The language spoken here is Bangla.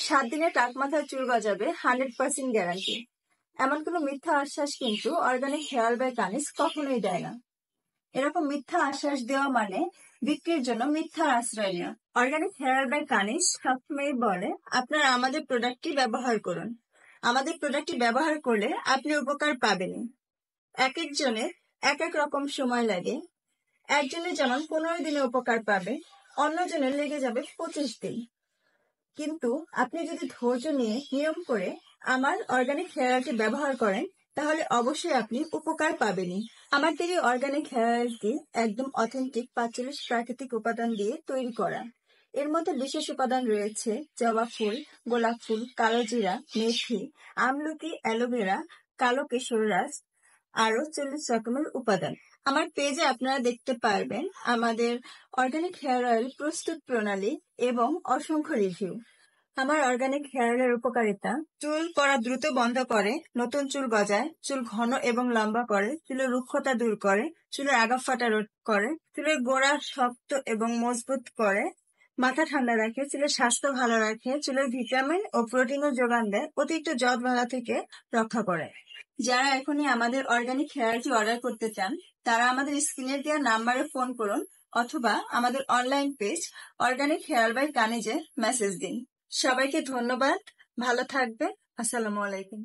7 দিনে টাক মাথার চুল গজাবে 100% গ্যারান্টি। এমন কোনো মিথ্যা আশ্বাস কিন্তু অর্গানিক হেয়ার বাই কানিজ কখনোই দেয় না। এরকম মিথ্যা আশ্বাস দেওয়া মানে বিক্রির জন্য মিথ্যা আশ্রয় নেওয়া। অর্গানিক হেয়ার বাই কানিজ সবসময় বলে আপনারা আমাদের প্রোডাক্টটি ব্যবহার করুন। আমাদের প্রোডাক্টটি ব্যবহার করলে আপনি উপকার পাবেনই। এক একজনের এক এক রকম সময় লাগে। একজনের যেমন 15 দিনে উপকার পাবে, অন্যজনের লেগে যাবে 25 দিন। কিন্তু আপনি যদি ধৈর্য নিয়ে নিয়ম করে আমার অর্গানিক হেয়ার অয়েলটি ব্যবহার করেন তাহলে অবশ্যই আপনি উপকার পাবেনই। আমার তৈরি অর্গানিক হেয়ার অয়েলটি একদম অথেন্টিক 45 প্রাকৃতিক উপাদান দিয়ে তৈরি করা। এর মধ্যে বিশেষ উপাদান রয়েছে জবা ফুল, গোলাপ ফুল, কালো জিরা, মেথি, আমলকি, অ্যালোভেরা, কালো কেশররাস, আরো 40 রকমের উপাদান। আমার পেজে আপনারা দেখতে পারবেন আমাদের অর্গানিক হেয়ার অয়েল প্রস্তুত প্রণালী এবং অসংখ্য রিভিউ। আমার অর্গানিক হেয়ার অয়েলের উপকারিতা: চুল পড়া দ্রুত বন্ধ করে, নতুন চুল গজায়, চুল ঘন এবং লম্বা করে, চুলের রুক্ষতা দূর করে, চুলের আগা ফাটা রোধ করে, চুলের গোড়া শক্ত এবং মজবুত করে, মাথা ঠান্ডা রাখে, চুলের স্বাস্থ্য ভালো রাখে, চুলের ভিটামিন ও প্রোটিনের যোগান দেয়, অতিরিক্ত যত্নবালা থেকে রক্ষা করে। যারা এখনই আমাদের অর্গানিক হেয়ার অয়েলটি অর্ডার করতে চান তারা আমাদের স্ক্রিনে দেওয়া নাম্বারে ফোন করুন অথবা আমাদের online page organic hair by কানিজে মেসেজ দিন। সবাইকে ধন্যবাদ, ভালো থাকবেন। আসসালামু আলাইকুম।